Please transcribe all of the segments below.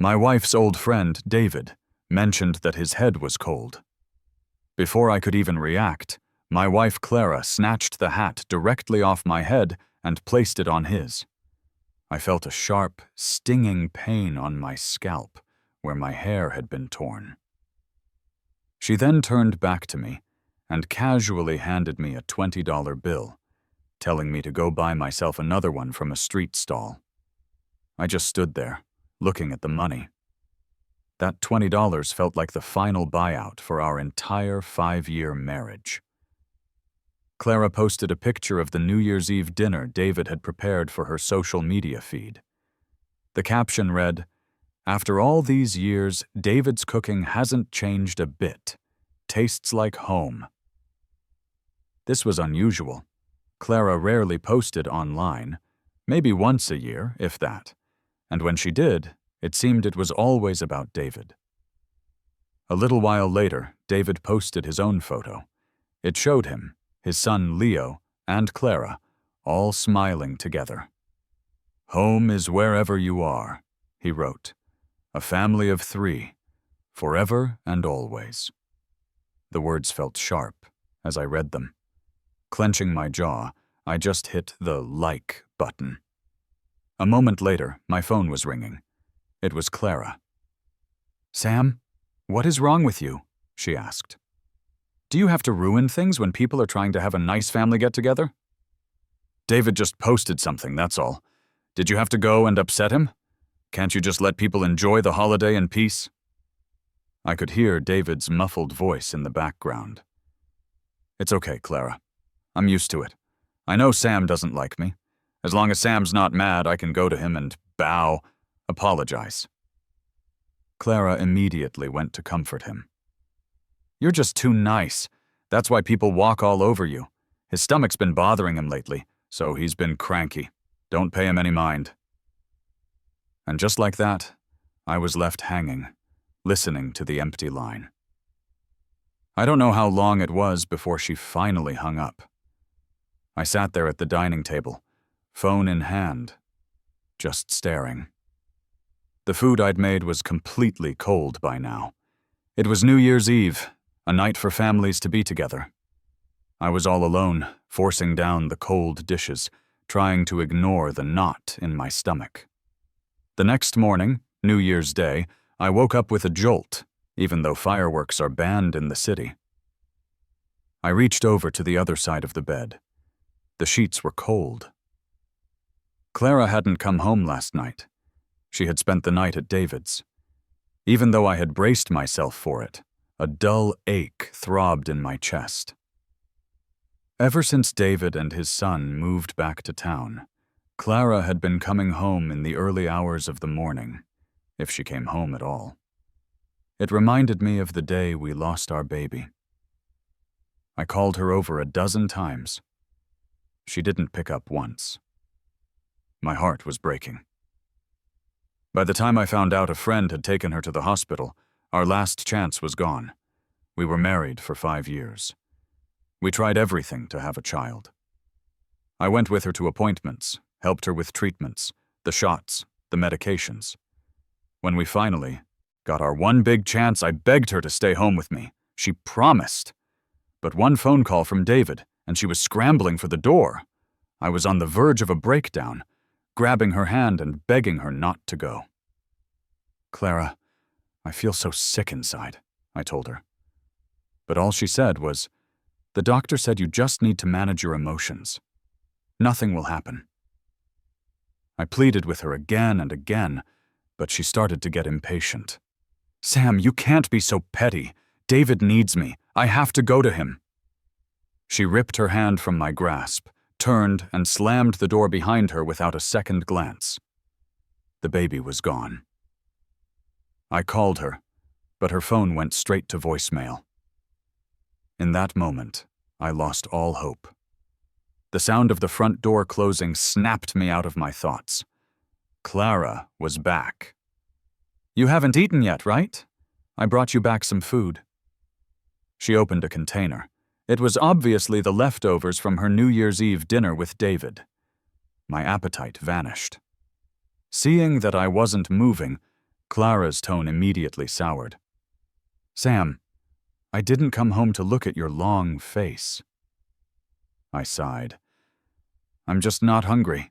My wife's old friend, David, mentioned that his head was cold. Before I could even react, my wife Clara snatched the hat directly off my head and placed it on his. I felt a sharp, stinging pain on my scalp where my hair had been torn. She then turned back to me and casually handed me a $20 bill, telling me to go buy myself another one from a street stall. I just stood there, looking at the money. That $20 felt like the final buyout for our entire 5-year marriage. Clara posted a picture of the New Year's Eve dinner David had prepared for her social media feed. The caption read, "After all these years, David's cooking hasn't changed a bit. Tastes like home." This was unusual. Clara rarely posted online, maybe once a year, if that, and when she did, it seemed it was always about David. A little while later, David posted his own photo. It showed him, his son Leo, and Clara, all smiling together. "Home is wherever you are," he wrote. "A family of 3, forever and always." The words felt sharp as I read them. Clenching my jaw, I just hit the like button. A moment later, my phone was ringing. It was Clara. "Sam, what is wrong with you?" she asked. "Do you have to ruin things when people are trying to have a nice family get-together?" "David just posted something, that's all. Did you have to go and upset him? Can't you just let people enjoy the holiday in peace?" I could hear David's muffled voice in the background. "It's okay, Clara. I'm used to it. I know Sam doesn't like me. As long as Sam's not mad, I can go to him and apologize." Clara immediately went to comfort him. "You're just too nice. That's why people walk all over you. His stomach's been bothering him lately, so he's been cranky. Don't pay him any mind." And just like that, I was left hanging, listening to the empty line. I don't know how long it was before she finally hung up. I sat there at the dining table, phone in hand, just staring. The food I'd made was completely cold by now. It was New Year's Eve, a night for families to be together. I was all alone, forcing down the cold dishes, trying to ignore the knot in my stomach. The next morning, New Year's Day, I woke up with a jolt, even though fireworks are banned in the city. I reached over to the other side of the bed. The sheets were cold. Clara hadn't come home last night. She had spent the night at David's. Even though I had braced myself for it, a dull ache throbbed in my chest. Ever since David and his son moved back to town, Clara had been coming home in the early hours of the morning, if she came home at all. It reminded me of the day we lost our baby. I called her over a dozen times. She didn't pick up once. My heart was breaking. By the time I found out a friend had taken her to the hospital, our last chance was gone. We were married for 5 years. We tried everything to have a child. I went with her to appointments, helped her with treatments, the shots, the medications. When we finally got our one big chance, I begged her to stay home with me. She promised. But one phone call from David, and she was scrambling for the door. I was on the verge of a breakdown, grabbing her hand and begging her not to go. "Clara, I feel so sick inside," I told her. But all she said was, "The doctor said you just need to manage your emotions. Nothing will happen." I pleaded with her again and again, but she started to get impatient. "Sam, you can't be so petty. David needs me. I have to go to him." She ripped her hand from my grasp, turned, and slammed the door behind her without a second glance. The baby was gone. I called her, but her phone went straight to voicemail. In that moment, I lost all hope. The sound of the front door closing snapped me out of my thoughts. Clara was back. "You haven't eaten yet, right? I brought you back some food." She opened a container. It was obviously the leftovers from her New Year's Eve dinner with David. My appetite vanished. Seeing that I wasn't moving, Clara's tone immediately soured. Sam, I didn't come home to look at your long face. I sighed. I'm just not hungry.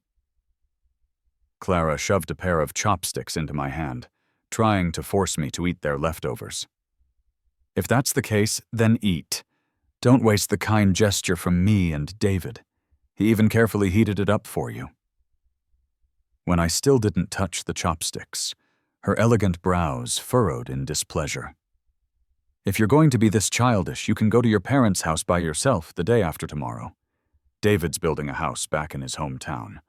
Clara shoved a pair of chopsticks into my hand, trying to force me to eat their leftovers. If that's the case, then eat. Don't waste the kind gesture from me and David. He even carefully heated it up for you. When I still didn't touch the chopsticks, her elegant brows furrowed in displeasure. If you're going to be this childish, you can go to your parents' house by yourself the day after tomorrow. David's building a house back in his hometown,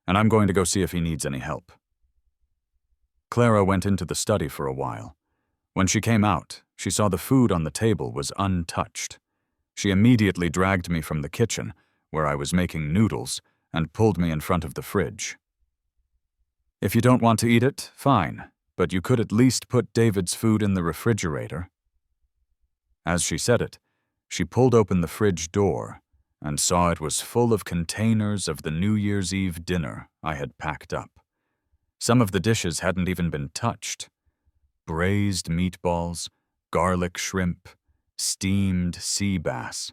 and I'm going to go see if he needs any help. Clara went into the study for a while. When she came out, she saw the food on the table was untouched. She immediately dragged me from the kitchen, where I was making noodles, and pulled me in front of the fridge. If you don't want to eat it, fine, but you could at least put David's food in the refrigerator. As she said it, she pulled open the fridge door and saw it was full of containers of the New Year's Eve dinner I had packed up. Some of the dishes hadn't even been touched. Braised meatballs, garlic shrimp, steamed sea bass.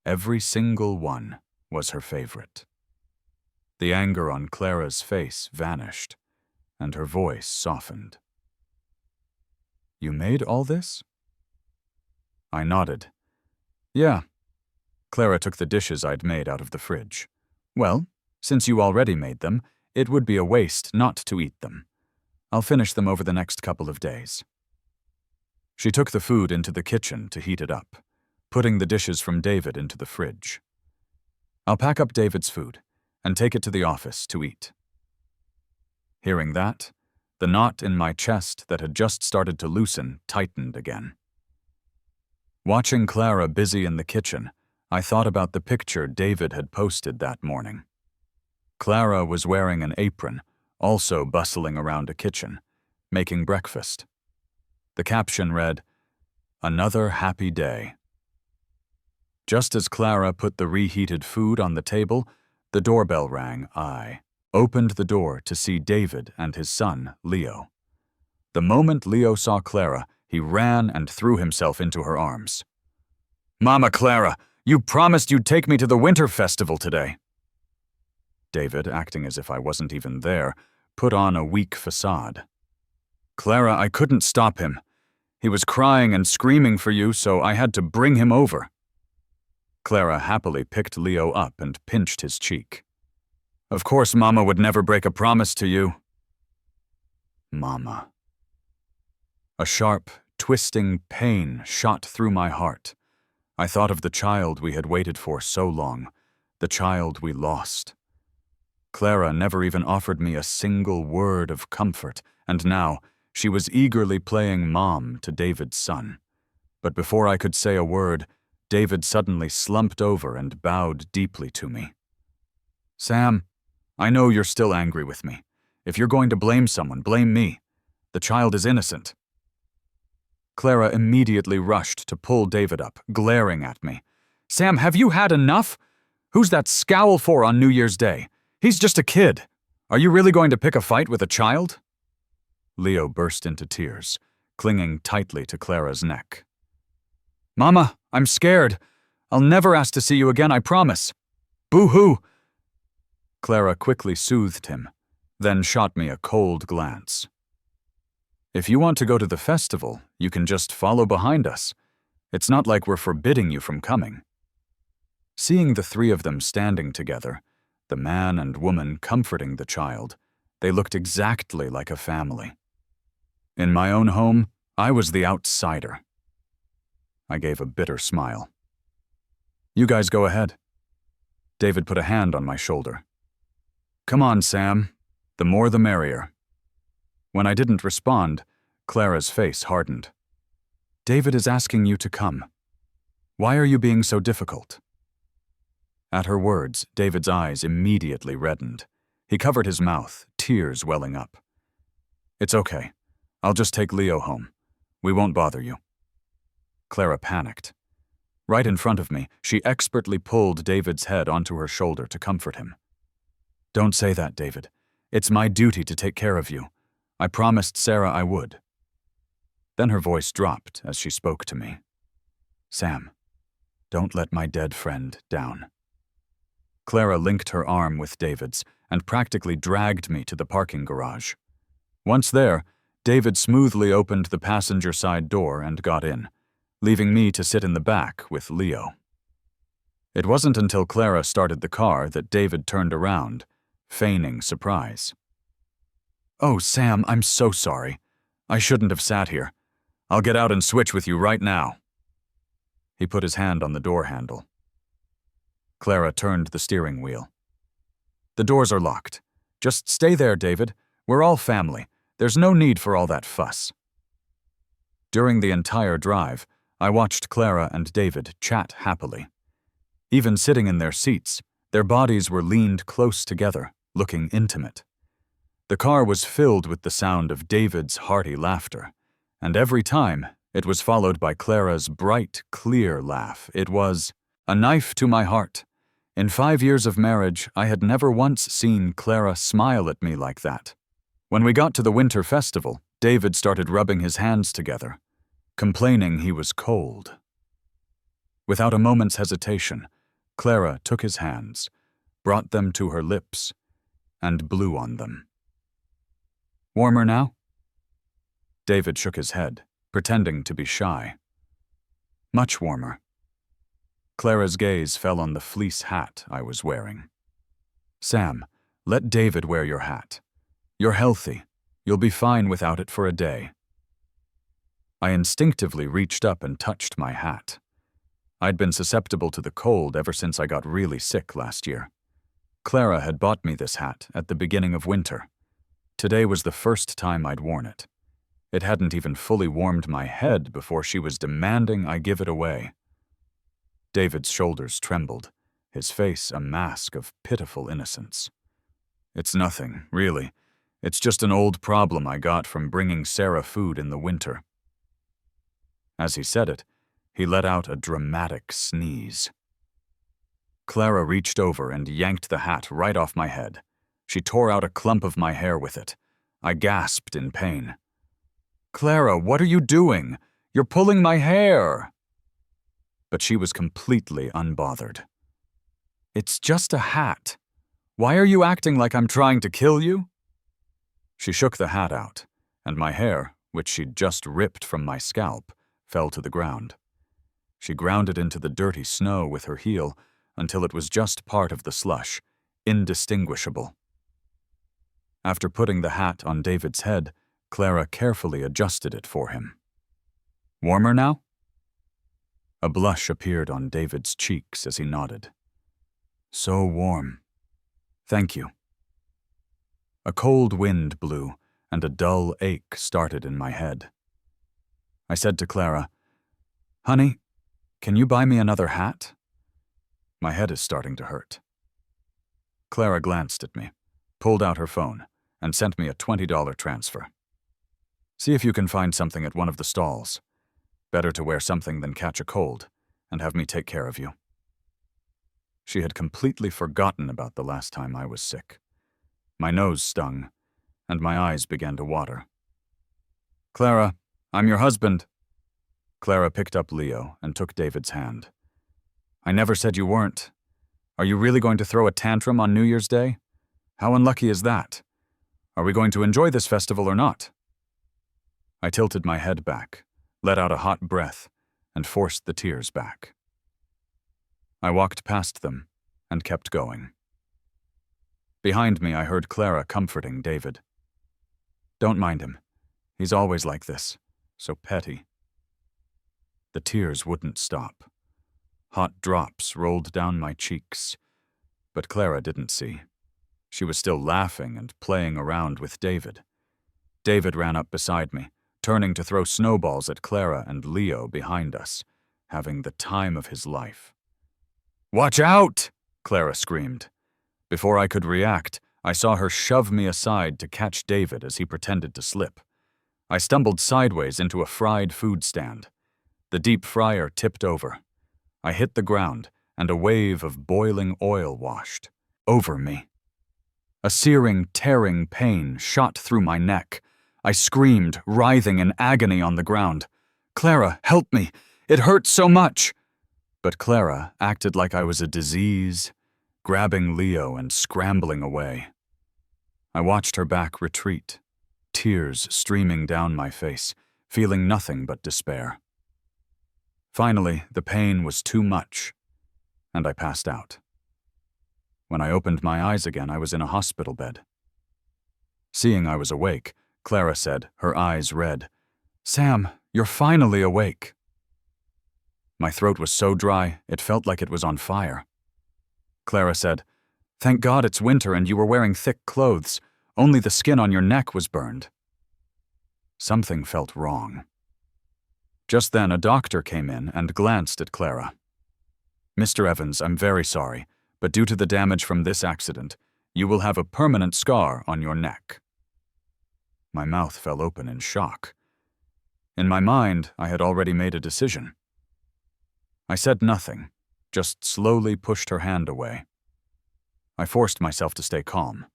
Every single one was her favorite. The anger on Clara's face vanished, and her voice softened. You made all this? I nodded. Yeah. Clara took the dishes I'd made out of the fridge. Well, since you already made them, it would be a waste not to eat them. I'll finish them over the next couple of days. She took the food into the kitchen to heat it up, putting the dishes from David into the fridge. I'll pack up David's food and take it to the office to eat. Hearing that, the knot in my chest that had just started to loosen tightened again. Watching Clara busy in the kitchen, I thought about the picture David had posted that morning. Clara was wearing an apron, also bustling around a kitchen, making breakfast. The caption read, "Another happy day." Just as Clara put the reheated food on the table, the doorbell rang. I opened the door to see David and his son, Leo. The moment Leo saw Clara, he ran and threw himself into her arms. "Mama Clara, you promised you'd take me to the Winter Festival today." David, acting as if I wasn't even there, put on a weak facade. "Clara, I couldn't stop him. He was crying and screaming for you, so I had to bring him over." Clara happily picked Leo up and pinched his cheek. "Of course Mama would never break a promise to you." Mama. A sharp, twisting pain shot through my heart. I thought of the child we had waited for so long, the child we lost. Clara never even offered me a single word of comfort, and now she was eagerly playing mom to David's son. But before I could say a word, David suddenly slumped over and bowed deeply to me. "Sam, I know you're still angry with me. If you're going to blame someone, blame me. The child is innocent." Clara immediately rushed to pull David up, glaring at me. "Sam, have you had enough? Who's that scowl for on New Year's Day? He's just a kid. Are you really going to pick a fight with a child?" Leo burst into tears, clinging tightly to Clara's neck. "Mama, I'm scared. I'll never ask to see you again, I promise. Boo-hoo." Clara quickly soothed him, then shot me a cold glance. "If you want to go to the festival, you can just follow behind us. It's not like we're forbidding you from coming." Seeing the three of them standing together, the man and woman comforting the child, they looked exactly like a family. In my own home, I was the outsider. I gave a bitter smile. "You guys go ahead." David put a hand on my shoulder. "Come on, Sam. The more the merrier." When I didn't respond, Clara's face hardened. "David is asking you to come. Why are you being so difficult?" At her words, David's eyes immediately reddened. He covered his mouth, tears welling up. "It's okay. I'll just take Leo home. We won't bother you." Clara panicked. Right in front of me, she expertly pulled David's head onto her shoulder to comfort him. "Don't say that, David. It's my duty to take care of you. I promised Sarah I would. Then her voice dropped as she spoke to me. Sam, don't let my dead friend down. Clara linked her arm with David's and practically dragged me to the parking garage. Once there, David smoothly opened the passenger side door and got in, leaving me to sit in the back with Leo. It wasn't until Clara started the car that David turned around, feigning surprise. Oh, Sam, I'm so sorry. I shouldn't have sat here. I'll get out and switch with you right now. He put his hand on the door handle. Clara turned the steering wheel. The doors are locked. Just stay there, David. We're all family. There's no need for all that fuss. During the entire drive, I watched Clara and David chat happily. Even sitting in their seats, their bodies were leaned close together, looking intimate. The car was filled with the sound of David's hearty laughter, and every time, it was followed by Clara's bright, clear laugh. It was a knife to my heart. In 5 years of marriage, I had never once seen Clara smile at me like that. When we got to the winter festival, David started rubbing his hands together, complaining he was cold. Without a moment's hesitation, Clara took his hands, brought them to her lips, and blew on them. Warmer now? David shook his head, pretending to be shy. Much warmer. Clara's gaze fell on the fleece hat I was wearing. Sam, let David wear your hat. You're healthy. You'll be fine without it for a day. I instinctively reached up and touched my hat. I'd been susceptible to the cold ever since I got really sick last year. Clara had bought me this hat at the beginning of winter. Today was the first time I'd worn it. It hadn't even fully warmed my head before she was demanding I give it away. David's shoulders trembled, his face a mask of pitiful innocence. It's nothing, really. It's just an old problem I got from bringing Sarah food in the winter. As he said it, he let out a dramatic sneeze. Clara reached over and yanked the hat right off my head. She tore out a clump of my hair with it. I gasped in pain. Clara, what are you doing? You're pulling my hair! But she was completely unbothered. It's just a hat. Why are you acting like I'm trying to kill you? She shook the hat out, and my hair, which she'd just ripped from my scalp, fell to the ground. She ground it into the dirty snow with her heel until it was just part of the slush, indistinguishable. After putting the hat on David's head, Clara carefully adjusted it for him. Warmer now? A blush appeared on David's cheeks as he nodded. So warm. Thank you. A cold wind blew, and a dull ache started in my head. I said to Clara, Honey, can you buy me another hat? My head is starting to hurt. Clara glanced at me, pulled out her phone, and sent me a $20 transfer. See if you can find something at one of the stalls. Better to wear something than catch a cold, and have me take care of you. She had completely forgotten about the last time I was sick. My nose stung, and my eyes began to water. Clara, I'm your husband. Clara picked up Leo and took David's hand. I never said you weren't. Are you really going to throw a tantrum on New Year's Day? How unlucky is that? Are we going to enjoy this festival or not? I tilted my head back, let out a hot breath, and forced the tears back. I walked past them and kept going. Behind me, I heard Clara comforting David. Don't mind him. He's always like this, so petty. The tears wouldn't stop. Hot drops rolled down my cheeks, but Clara didn't see. She was still laughing and playing around with David. David ran up beside me, turning to throw snowballs at Clara and Leo behind us, having the time of his life. Watch out! Clara screamed. Before I could react, I saw her shove me aside to catch David as he pretended to slip. I stumbled sideways into a fried food stand. The deep fryer tipped over. I hit the ground, and a wave of boiling oil washed over me. A searing, tearing pain shot through my neck. I screamed, writhing in agony on the ground. "Clara, help me! It hurts so much!" But Clara acted like I was a disease, grabbing Leo and scrambling away. I watched her back retreat, tears streaming down my face, feeling nothing but despair. Finally, the pain was too much, and I passed out. When I opened my eyes again, I was in a hospital bed. Seeing I was awake, Clara said, her eyes red, "Sam, you're finally awake." My throat was so dry, it felt like it was on fire. Clara said, "Thank God it's winter and you were wearing thick clothes. Only the skin on your neck was burned." Something felt wrong. Just then, a doctor came in and glanced at Clara. "Mr. Evans, I'm very sorry, but due to the damage from this accident, you will have a permanent scar on your neck." My mouth fell open in shock. In my mind, I had already made a decision. I said nothing, just slowly pushed her hand away. I forced myself to stay calm.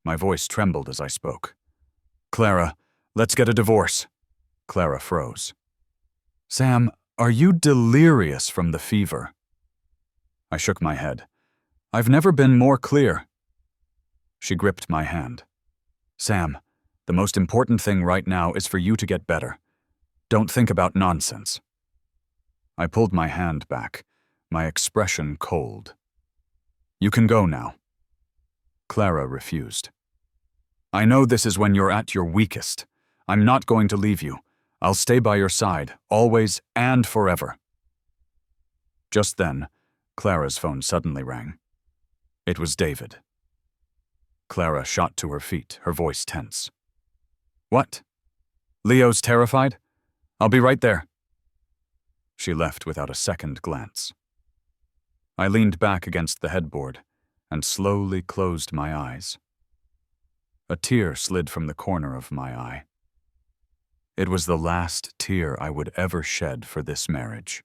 My voice trembled as I spoke. "Clara, let's get a divorce." Clara froze. "Sam, are you delirious from the fever?" I shook my head. "I've never been more clear." She gripped my hand. "Sam, the most important thing right now is for you to get better. Don't think about nonsense." I pulled my hand back, my expression cold. "You can go now." Clara refused. "I know this is when you're at your weakest. I'm not going to leave you. I'll stay by your side, always and forever." Just then, Clara's phone suddenly rang. It was David. Clara shot to her feet, her voice tense. "What? Leo's terrified? I'll be right there." She left without a second glance. I leaned back against the headboard and slowly closed my eyes. A tear slid from the corner of my eye. It was the last tear I would ever shed for this marriage.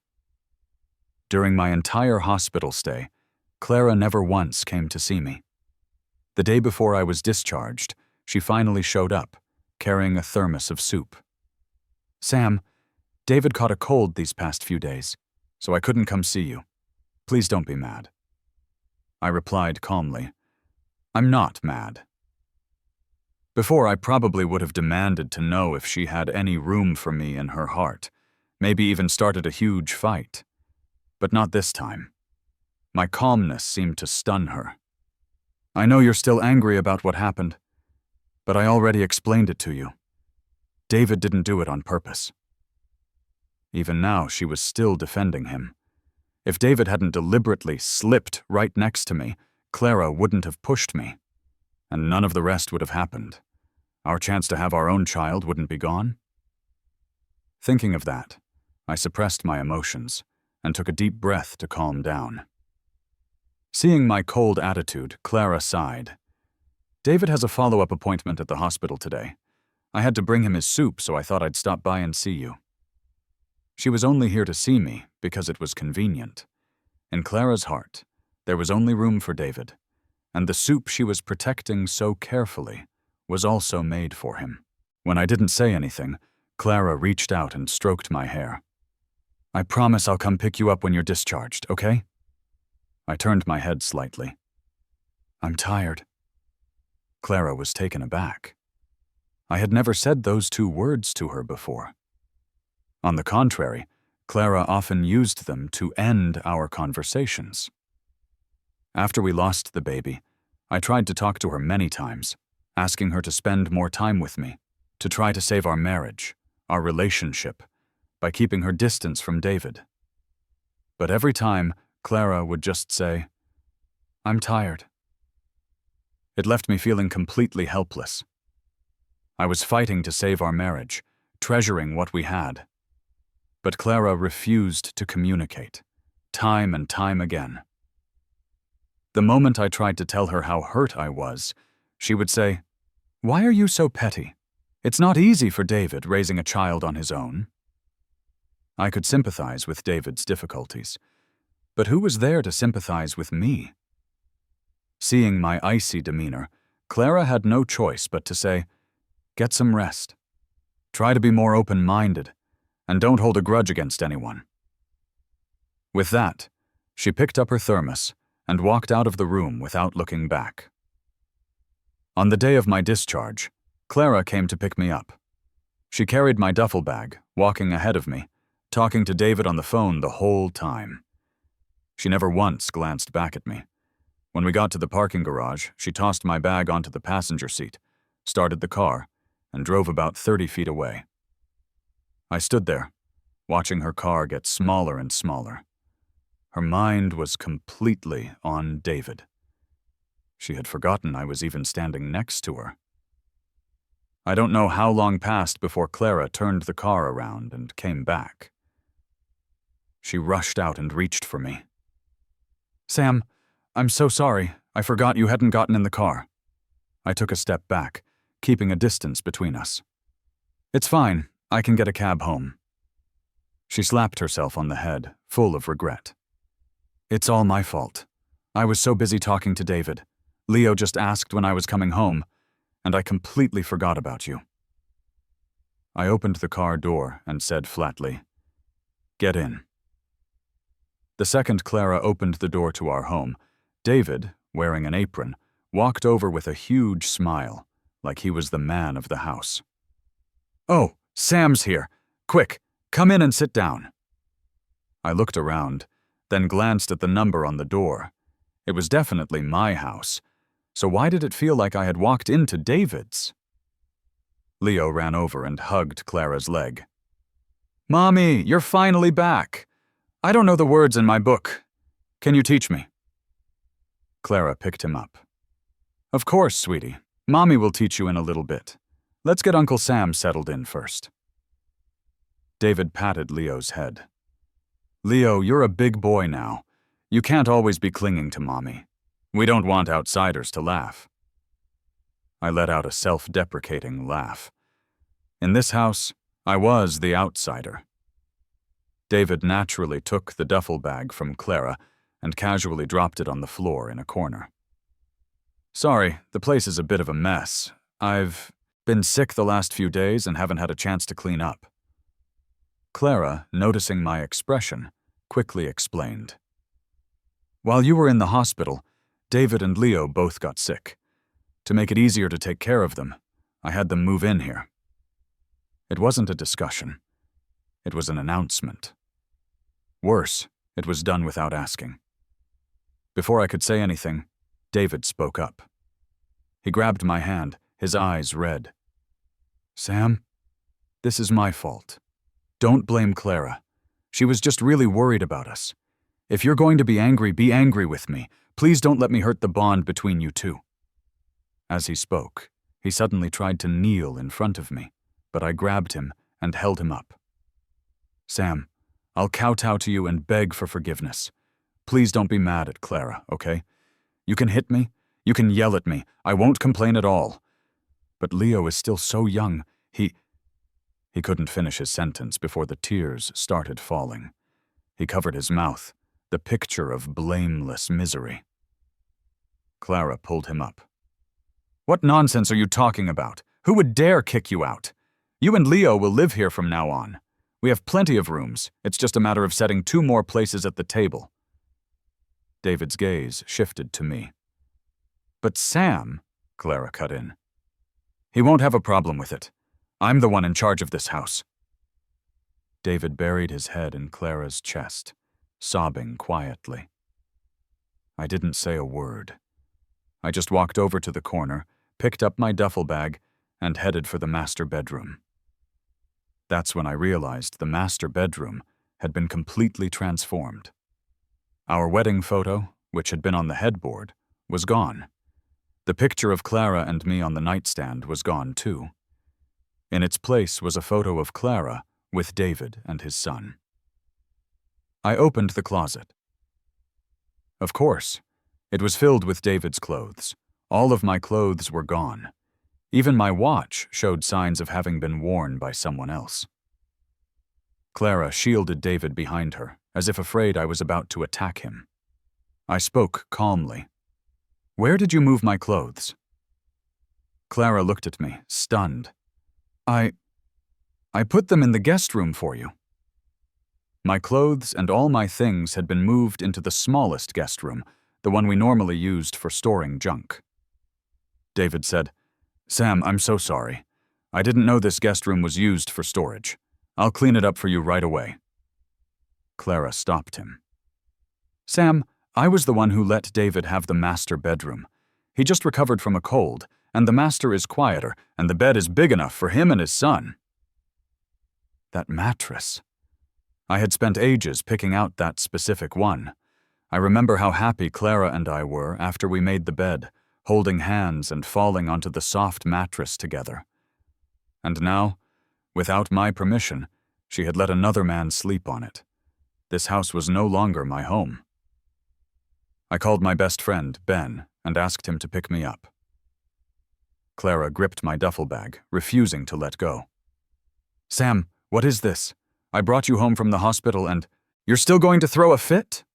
During my entire hospital stay, Clara never once came to see me. The day before I was discharged, she finally showed up, carrying a thermos of soup. "Sam, David caught a cold these past few days, so I couldn't come see you. Please don't be mad." I replied calmly, "I'm not mad." Before, I probably would have demanded to know if she had any room for me in her heart, maybe even started a huge fight. But not this time. My calmness seemed to stun her. "I know you're still angry about what happened, but I already explained it to you. David didn't do it on purpose." Even now, she was still defending him. If David hadn't deliberately slipped right next to me, Clara wouldn't have pushed me, and none of the rest would have happened. Our chance to have our own child wouldn't be gone. Thinking of that, I suppressed my emotions and took a deep breath to calm down. Seeing my cold attitude, Clara sighed. "David has a follow-up appointment at the hospital today. I had to bring him his soup, so I thought I'd stop by and see you." She was only here to see me because it was convenient. In Clara's heart, there was only room for David, and the soup she was protecting so carefully was also made for him. When I didn't say anything, Clara reached out and stroked my hair. "I promise I'll come pick you up when you're discharged, okay?" I turned my head slightly. "I'm tired." Clara was taken aback. I had never said those two words to her before. On the contrary, Clara often used them to end our conversations. After we lost the baby, I tried to talk to her many times, asking her to spend more time with me, to try to save our marriage, our relationship, by keeping her distance from David. But every time, Clara would just say, "I'm tired." It left me feeling completely helpless. I was fighting to save our marriage, treasuring what we had. But Clara refused to communicate, time and time again. The moment I tried to tell her how hurt I was, she would say, "Why are you so petty? It's not easy for David raising a child on his own." I could sympathize with David's difficulties, but who was there to sympathize with me? Seeing my icy demeanor, Clara had no choice but to say, Get some rest. Try to be more open-minded, and don't hold a grudge against anyone." With that, she picked up her thermos and walked out of the room without looking back. On the day of my discharge, Clara came to pick me up. She carried my duffel bag, walking ahead of me, talking to David on the phone the whole time. She never once glanced back at me. When we got to the parking garage, she tossed my bag onto the passenger seat, started the car, and drove about 30 feet away. I stood there, watching her car get smaller and smaller. Her mind was completely on David. She had forgotten I was even standing next to her. I don't know how long passed before Clara turned the car around and came back. She rushed out and reached for me. "Sam, I'm so sorry. I forgot you hadn't gotten in the car." I took a step back, keeping a distance between us. "It's fine. I can get a cab home." She slapped herself on the head, full of regret. "It's all my fault. I was so busy talking to David. Leo just asked when I was coming home, and I completely forgot about you." I opened the car door and said flatly, "Get in." The second Clara opened the door to our home, David, wearing an apron, walked over with a huge smile, like he was the man of the house. "Oh, Sam's here. Quick, come in and sit down." I looked around, then glanced at the number on the door. It was definitely my house, so why did it feel like I had walked into David's? Leo ran over and hugged Clara's leg. "Mommy, you're finally back. I don't know the words in my book. Can you teach me?" Clara picked him up. "Of course, sweetie. Mommy will teach you in a little bit. Let's get Uncle Sam settled in first." David patted Leo's head. "Leo, you're a big boy now. You can't always be clinging to Mommy. We don't want outsiders to laugh." I let out a self-deprecating laugh. In this house, I was the outsider. David naturally took the duffel bag from Clara and casually dropped it on the floor in a corner. "Sorry, the place is a bit of a mess. I've been sick the last few days and haven't had a chance to clean up." Clara, noticing my expression, quickly explained. "While you were in the hospital, David and Leo both got sick. To make it easier to take care of them, I had them move in here." It wasn't a discussion. It was an announcement. Worse, it was done without asking. Before I could say anything, David spoke up. He grabbed my hand, his eyes red. "Sam, this is my fault. Don't blame Clara. She was just really worried about us. If you're going to be angry with me. Please don't let me hurt the bond between you two." As he spoke, he suddenly tried to kneel in front of me, but I grabbed him and held him up. "Sam, I'll kowtow to you and beg for forgiveness. Please don't be mad at Clara, okay? You can hit me, you can yell at me, I won't complain at all. But Leo is still so young, he couldn't finish his sentence before the tears started falling. He covered his mouth, the picture of blameless misery. Clara pulled him up. "What nonsense are you talking about? Who would dare kick you out? You and Leo will live here from now on. We have plenty of rooms. It's just a matter of setting 2 more places at the table." David's gaze shifted to me. "But Sam," Clara cut in. "He won't have a problem with it. I'm the one in charge of this house." David buried his head in Clara's chest, sobbing quietly. I didn't say a word. I just walked over to the corner, picked up my duffel bag, and headed for the master bedroom. That's when I realized the master bedroom had been completely transformed. Our wedding photo, which had been on the headboard, was gone. The picture of Clara and me on the nightstand was gone too. In its place was a photo of Clara with David and his son. I opened the closet. Of course, it was filled with David's clothes. All of my clothes were gone. Even my watch showed signs of having been worn by someone else. Clara shielded David behind her, as if afraid I was about to attack him. I spoke calmly. "Where did you move my clothes?" Clara looked at me, stunned, I put them in the guest room for you." My clothes and all my things had been moved into the smallest guest room, the one we normally used for storing junk. David said, "Sam, I'm so sorry. I didn't know this guest room was used for storage. I'll clean it up for you right away." Clara stopped him. "Sam, I was the one who let David have the master bedroom. He just recovered from a cold, and the master is quieter, and the bed is big enough for him and his son." That mattress. I had spent ages picking out that specific one. I remember how happy Clara and I were after we made the bed, holding hands and falling onto the soft mattress together. And now, without my permission, she had let another man sleep on it. This house was no longer my home. I called my best friend, Ben, and asked him to pick me up. Clara gripped my duffel bag, refusing to let go. "Sam, what is this? I brought you home from the hospital and you're still going to throw a fit?"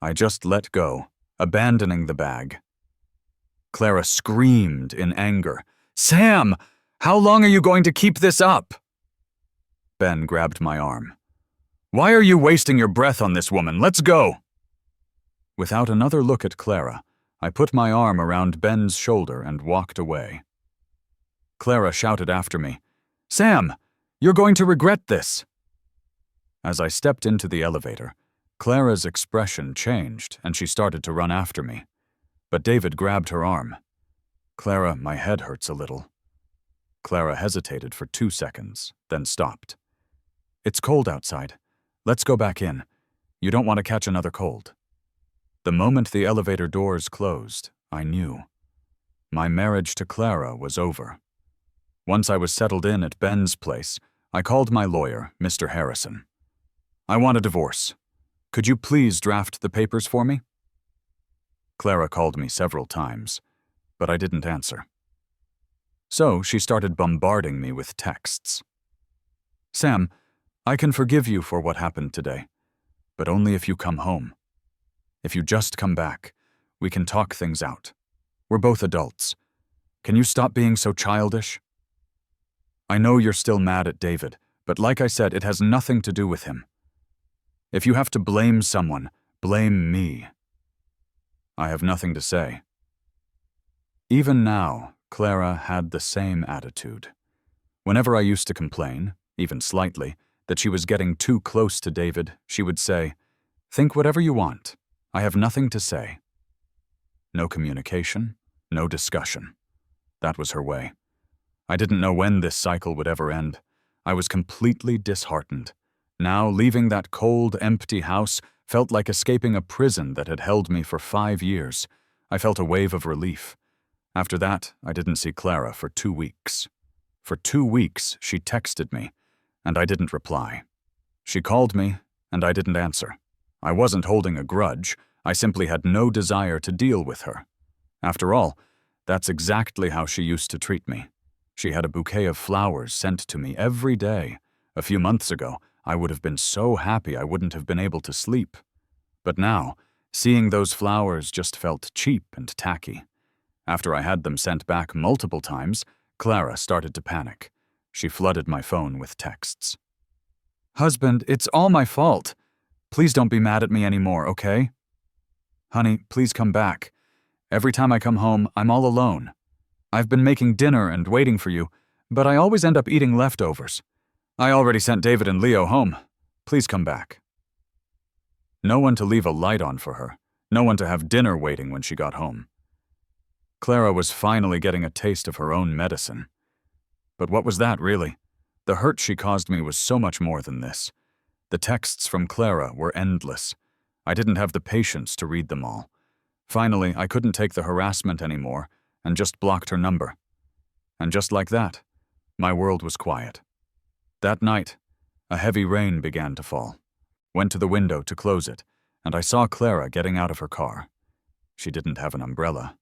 I just let go, abandoning the bag. Clara screamed in anger. "Sam, how long are you going to keep this up?" Ben grabbed my arm. "Why are you wasting your breath on this woman? Let's go." Without another look at Clara, I put my arm around Ben's shoulder and walked away. Clara shouted after me, "Sam, you're going to regret this." As I stepped into the elevator, Clara's expression changed and she started to run after me. But David grabbed her arm. "Clara, my head hurts a little." Clara hesitated for 2 seconds, then stopped. "It's cold outside. Let's go back in. You don't want to catch another cold." The moment the elevator doors closed, I knew. My marriage to Clara was over. Once I was settled in at Ben's place, I called my lawyer, Mr. Harrison. "I want a divorce. Could you please draft the papers for me?" Clara called me several times, but I didn't answer. So she started bombarding me with texts. "Sam, I can forgive you for what happened today, but only if you come home. If you just come back, we can talk things out. We're both adults. Can you stop being so childish? I know you're still mad at David, but like I said, it has nothing to do with him. If you have to blame someone, blame me." I have nothing to say. Even now, Clara had the same attitude. Whenever I used to complain, even slightly, that she was getting too close to David, she would say, "Think whatever you want. I have nothing to say." No communication, no discussion. That was her way. I didn't know when this cycle would ever end. I was completely disheartened. Now, leaving that cold, empty house felt like escaping a prison that had held me for 5 years. I felt a wave of relief. After that, I didn't see Clara for 2 weeks. For 2 weeks, she texted me, and I didn't reply. She called me, and I didn't answer. I wasn't holding a grudge. I simply had no desire to deal with her. After all, that's exactly how she used to treat me. She had a bouquet of flowers sent to me every day. A few months ago, I would have been so happy I wouldn't have been able to sleep. But now, seeing those flowers just felt cheap and tacky. After I had them sent back multiple times, Clara started to panic. She flooded my phone with texts. "Husband, it's all my fault. Please don't be mad at me anymore, okay? Honey, please come back. Every time I come home, I'm all alone. I've been making dinner and waiting for you, but I always end up eating leftovers. I already sent David and Leo home. Please come back." No one to leave a light on for her. No one to have dinner waiting when she got home. Clara was finally getting a taste of her own medicine. But what was that, really? The hurt she caused me was so much more than this. The texts from Clara were endless. I didn't have the patience to read them all. Finally, I couldn't take the harassment anymore and just blocked her number. And just like that, my world was quiet. That night, a heavy rain began to fall. Went to the window to close it, and I saw Clara getting out of her car. She didn't have an umbrella.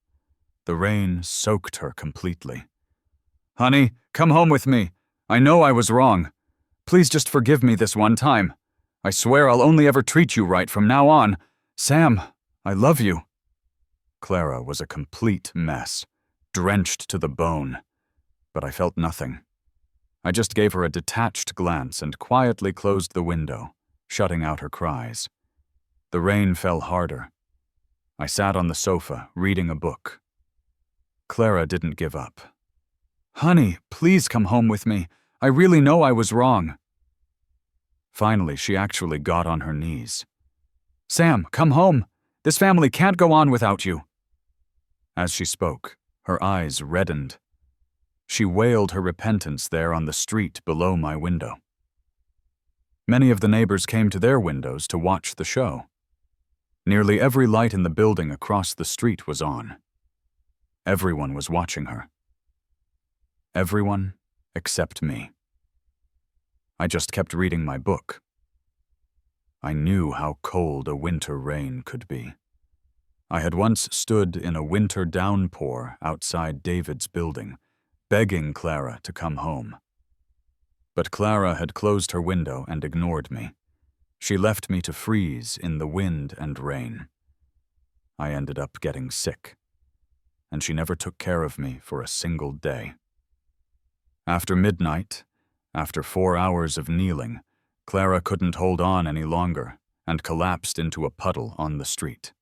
The rain soaked her completely. "Honey, come home with me. I know I was wrong. Please just forgive me this one time. I swear I'll only ever treat you right from now on. Sam, I love you." Clara was a complete mess, drenched to the bone. But I felt nothing. I just gave her a detached glance and quietly closed the window, shutting out her cries. The rain fell harder. I sat on the sofa, reading a book. Clara didn't give up. "Honey, please come home with me. I really know I was wrong." Finally, she actually got on her knees. "Sam, come home. This family can't go on without you." As she spoke, her eyes reddened. She wailed her repentance there on the street below my window. Many of the neighbors came to their windows to watch the show. Nearly every light in the building across the street was on. Everyone was watching her. Everyone except me. I just kept reading my book. I knew how cold a winter rain could be. I had once stood in a winter downpour outside David's building, begging Clara to come home. But Clara had closed her window and ignored me. She left me to freeze in the wind and rain. I ended up getting sick, and she never took care of me for a single day. After midnight, after 4 hours of kneeling, Clara couldn't hold on any longer and collapsed into a puddle on the street.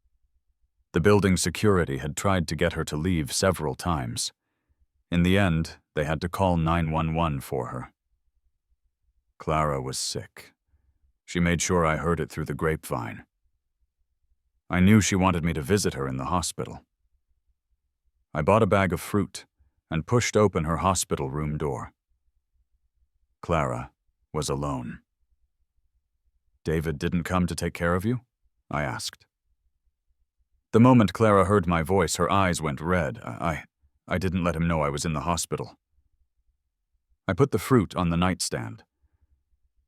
The building security had tried to get her to leave several times. In the end, they had to call 911 for her. Clara was sick. She made sure I heard it through the grapevine. I knew she wanted me to visit her in the hospital. I bought a bag of fruit and pushed open her hospital room door. Clara was alone. "David didn't come to take care of you?" I asked. The moment Clara heard my voice, her eyes went red. I didn't let him know I was in the hospital. I put the fruit on the nightstand.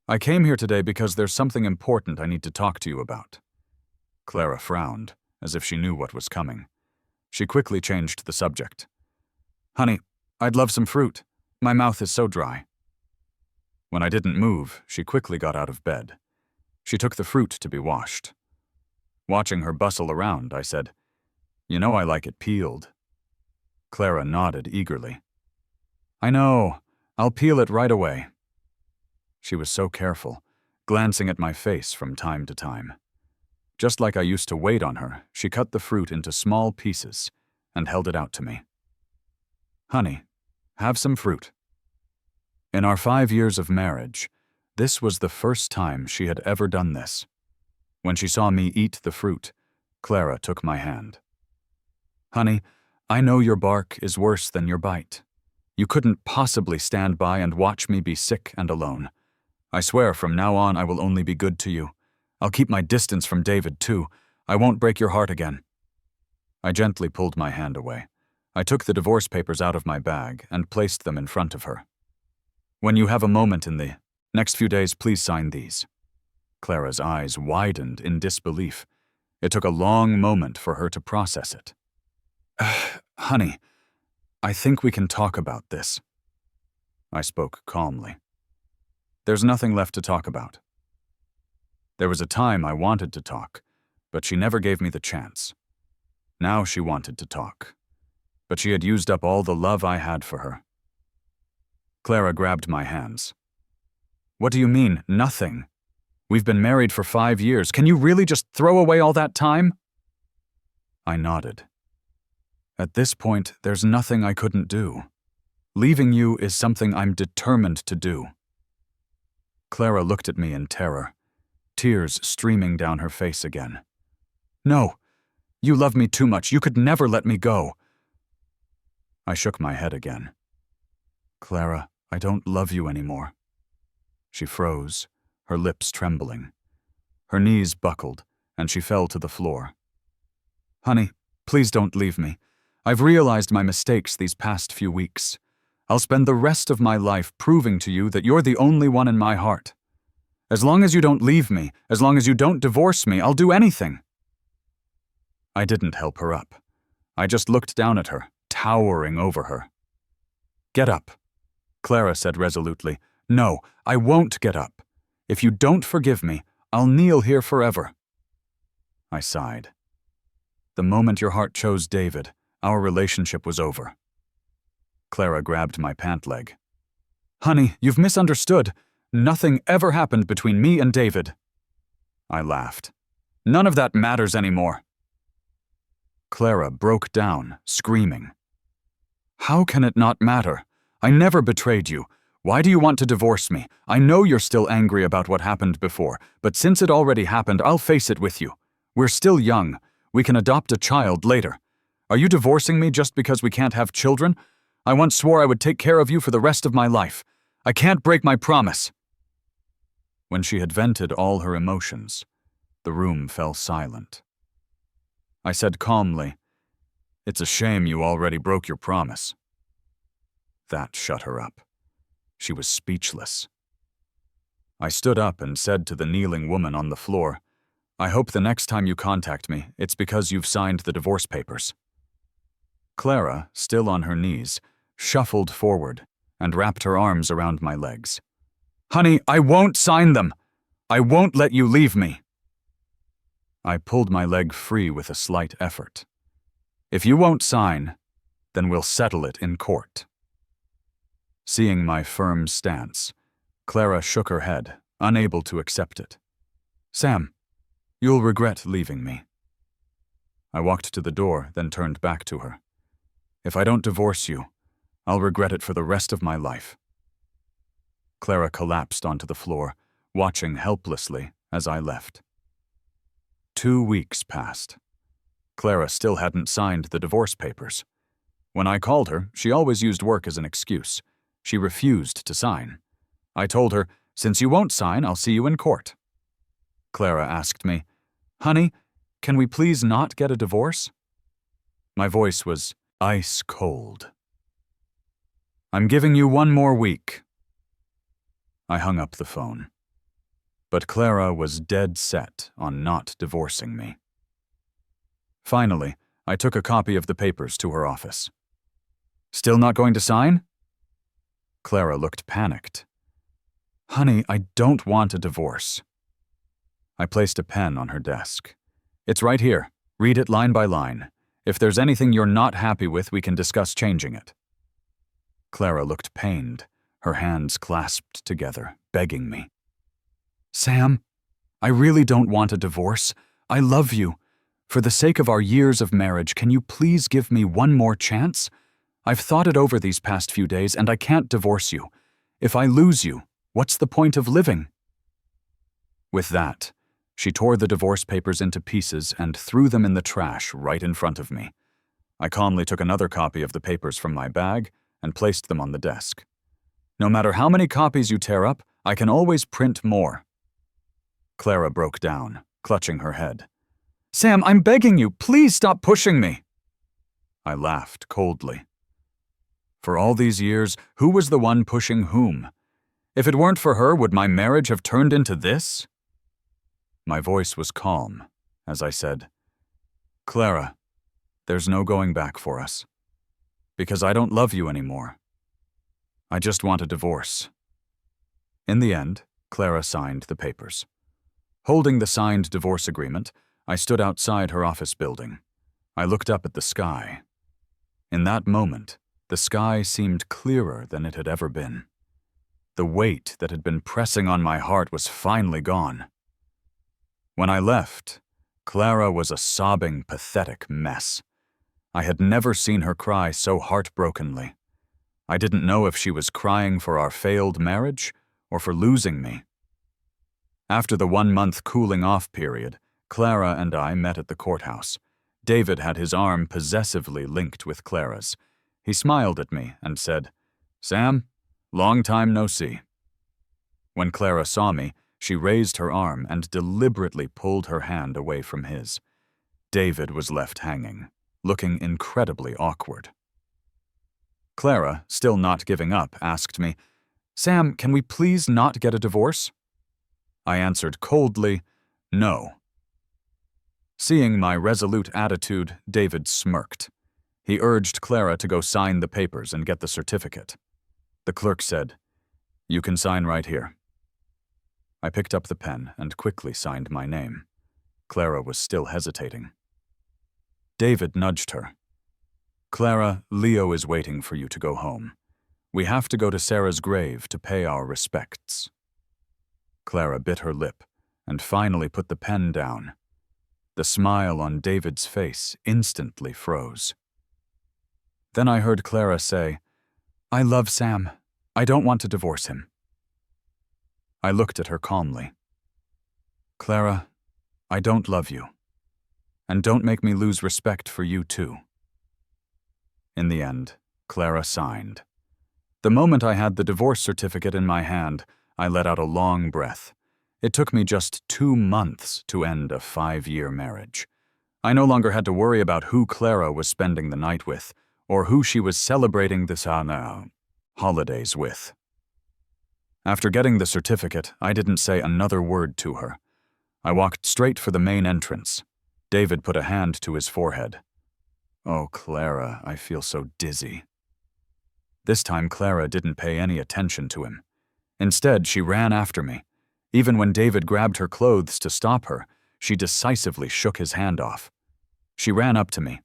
"I came here today because there's something important I need to talk to you about." Clara frowned, as if she knew what was coming. She quickly changed the subject. "Honey, I'd love some fruit. My mouth is so dry." When I didn't move, she quickly got out of bed. She took the fruit to be washed. Watching her bustle around, I said, "You know I like it peeled." Clara nodded eagerly. "I know. I'll peel it right away." She was so careful, glancing at my face from time to time. Just like I used to wait on her, she cut the fruit into small pieces and held it out to me. "Honey, have some fruit." In our 5 years of marriage, this was the first time she had ever done this. When she saw me eat the fruit, Clara took my hand. "Honey, I know your bark is worse than your bite. You couldn't possibly stand by and watch me be sick and alone. I swear from now on I will only be good to you. I'll keep my distance from David, too. I won't break your heart again." I gently pulled my hand away. I took the divorce papers out of my bag and placed them in front of her. "When you have a moment in the next few days, please sign these." Clara's eyes widened in disbelief. It took a long moment for her to process it. "Honey, I think we can talk about this." I spoke calmly. "There's nothing left to talk about." There was a time I wanted to talk, but she never gave me the chance. Now she wanted to talk, but she had used up all the love I had for her. Clara grabbed my hands. "What do you mean, nothing? We've been married for 5 years. Can you really just throw away all that time?" I nodded. "At this point, there's nothing I couldn't do. Leaving you is something I'm determined to do." Clara looked at me in terror, tears streaming down her face again. "No, you love me too much. You could never let me go." I shook my head again. "Clara, I don't love you anymore." She froze, her lips trembling. Her knees buckled, and she fell to the floor. "Honey, please don't leave me. I've realized my mistakes these past few weeks. I'll spend the rest of my life proving to you that you're the only one in my heart. As long as you don't leave me, as long as you don't divorce me, I'll do anything." I didn't help her up. I just looked down at her, towering over her. "Get up," Clara said resolutely. "No, I won't get up. If you don't forgive me, I'll kneel here forever." I sighed. The moment your heart chose David, our relationship was over. Clara grabbed my pant leg. Honey, you've misunderstood. Nothing ever happened between me and David. I laughed. None of that matters anymore. Clara broke down, screaming. How can it not matter? I never betrayed you. Why do you want to divorce me? I know you're still angry about what happened before, but since it already happened, I'll face it with you. We're still young. We can adopt a child later. Are you divorcing me just because we can't have children? I once swore I would take care of you for the rest of my life. I can't break my promise. When she had vented all her emotions, the room fell silent. I said calmly, "It's a shame you already broke your promise." That shut her up. She was speechless. I stood up and said to the kneeling woman on the floor, "I hope the next time you contact me, it's because you've signed the divorce papers." Clara, still on her knees, shuffled forward and wrapped her arms around my legs. "Honey, I won't sign them. I won't let you leave me." I pulled my leg free with a slight effort. "If you won't sign, then we'll settle it in court." Seeing my firm stance, Clara shook her head, unable to accept it. "Sam, you'll regret leaving me." I walked to the door, then turned back to her. "If I don't divorce you, I'll regret it for the rest of my life." Clara collapsed onto the floor, watching helplessly as I left. 2 weeks passed. Clara still hadn't signed the divorce papers. When I called her, she always used work as an excuse. She refused to sign. I told her, "Since you won't sign, I'll see you in court." Clara asked me, "Honey, can we please not get a divorce?" My voice was ice cold. "I'm giving you 1 more week." I hung up the phone. But Clara was dead set on not divorcing me. Finally, I took a copy of the papers to her office. "Still not going to sign?" Clara looked panicked. "Honey, I don't want a divorce." I placed a pen on her desk. "It's right here. Read it line by line. If there's anything you're not happy with, we can discuss changing it." Clara looked pained, her hands clasped together, begging me. "Sam, I really don't want a divorce. I love you. For the sake of our years of marriage, can you please give me 1 more chance? I've thought it over these past few days, and I can't divorce you. If I lose you, what's the point of living?" With that, she tore the divorce papers into pieces and threw them in the trash right in front of me. I calmly took another copy of the papers from my bag and placed them on the desk. "No matter how many copies you tear up, I can always print more." Clara broke down, clutching her head. "Sam, I'm begging you, please stop pushing me." I laughed coldly. For all these years, who was the one pushing whom? If it weren't for her, would my marriage have turned into this? My voice was calm as I said, "Clara, there's no going back for us. Because I don't love you anymore. I just want a divorce." In the end, Clara signed the papers. Holding the signed divorce agreement, I stood outside her office building. I looked up at the sky. In that moment, the sky seemed clearer than it had ever been. The weight that had been pressing on my heart was finally gone. When I left, Clara was a sobbing, pathetic mess. I had never seen her cry so heartbrokenly. I didn't know if she was crying for our failed marriage or for losing me. After the 1-month cooling-off period, Clara and I met at the courthouse. David had his arm possessively linked with Clara's. He smiled at me and said, "Sam, long time no see." When Clara saw me, she raised her arm and deliberately pulled her hand away from his. David was left hanging, looking incredibly awkward. Clara, still not giving up, asked me, "Sam, can we please not get a divorce?" I answered coldly, "No." Seeing my resolute attitude, David smirked. He urged Clara to go sign the papers and get the certificate. The clerk said, "You can sign right here." I picked up the pen and quickly signed my name. Clara was still hesitating. David nudged her. "Clara, Leo is waiting for you to go home. We have to go to Sarah's grave to pay our respects." Clara bit her lip and finally put the pen down. The smile on David's face instantly froze. Then I heard Clara say, "I love Sam. I don't want to divorce him." I looked at her calmly. "Clara, I don't love you. And don't make me lose respect for you too." In the end, Clara signed. The moment I had the divorce certificate in my hand, I let out a long breath. It took me just 2 months to end a 5-year marriage. I no longer had to worry about who Clara was spending the night with, or who she was celebrating the holidays with. After getting the certificate, I didn't say another word to her. I walked straight for the main entrance. David put a hand to his forehead. "Oh, Clara, I feel so dizzy." This time Clara didn't pay any attention to him. Instead, she ran after me. Even when David grabbed her clothes to stop her, she decisively shook his hand off. She ran up to me.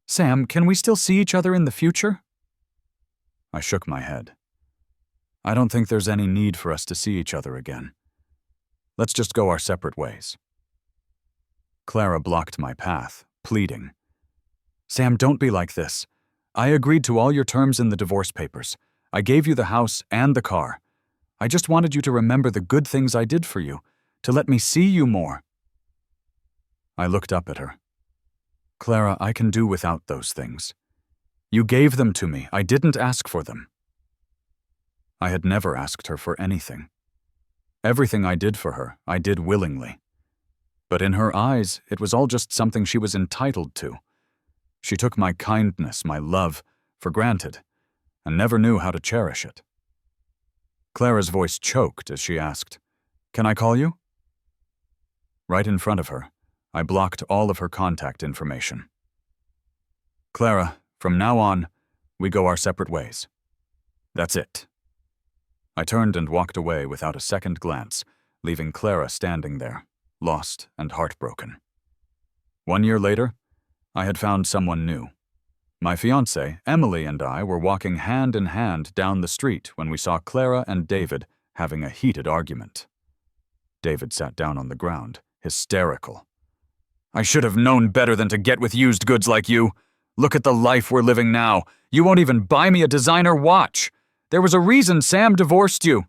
"Sam, can we still see each other in the future?" I shook my head. "I don't think there's any need for us to see each other again. Let's just go our separate ways." Clara blocked my path, pleading. "Sam, don't be like this. I agreed to all your terms in the divorce papers. I gave you the house and the car. I just wanted you to remember the good things I did for you, to let me see you more." I looked up at her. "Clara, I can do without those things. You gave them to me. I didn't ask for them." I had never asked her for anything. Everything I did for her, I did willingly. But in her eyes, it was all just something she was entitled to. She took my kindness, my love, for granted, and never knew how to cherish it. Clara's voice choked as she asked, "Can I call you?" Right in front of her, I blocked all of her contact information. "Clara, from now on, we go our separate ways. That's it." I turned and walked away without a second glance, leaving Clara standing there, lost and heartbroken. 1 year later, I had found someone new. My fiancée, Emily, and I were walking hand in hand down the street when we saw Clara and David having a heated argument. David sat down on the ground, hysterical. "I should have known better than to get with used goods like you. Look at the life we're living now. You won't even buy me a designer watch. There was a reason Sam divorced you."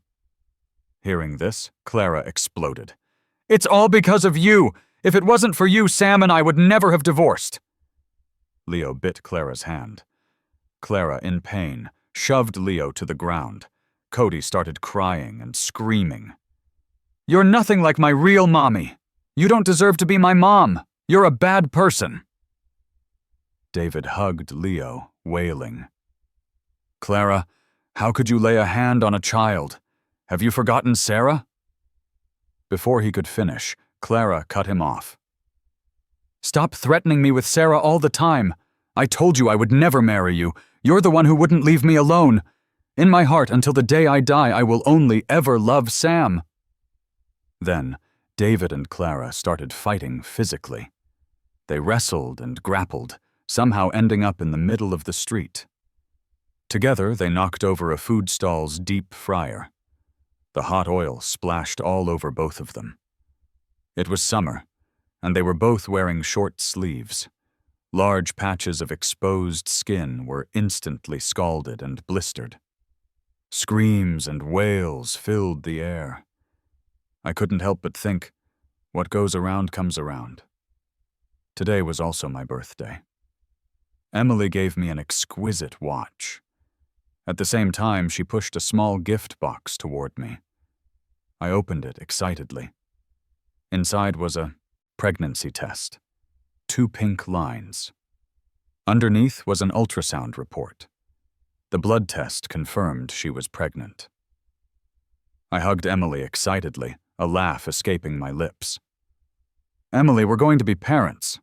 Hearing this, Clara exploded. "It's all because of you. If it wasn't for you, Sam and I would never have divorced." Leo bit Clara's hand. Clara, in pain, shoved Leo to the ground. Cody started crying and screaming. "You're nothing like my real mommy. You don't deserve to be my mom. You're a bad person." David hugged Leo, wailing. "Clara, how could you lay a hand on a child? Have you forgotten Sarah?" Before he could finish, Clara cut him off. "Stop threatening me with Sarah all the time. I told you I would never marry you. You're the one who wouldn't leave me alone. In my heart, until the day I die, I will only ever love Sam." Then, David and Clara started fighting physically. They wrestled and grappled, somehow ending up in the middle of the street. Together, they knocked over a food stall's deep fryer. The hot oil splashed all over both of them. It was summer, and they were both wearing short sleeves. Large patches of exposed skin were instantly scalded and blistered. Screams and wails filled the air. I couldn't help but think, what goes around comes around. Today was also my birthday. Emily gave me an exquisite watch. At the same time, she pushed a small gift box toward me. I opened it excitedly. Inside was a pregnancy test. 2 pink lines. Underneath was an ultrasound report. The blood test confirmed she was pregnant. I hugged Emily excitedly, a laugh escaping my lips. "Emily, we're going to be parents.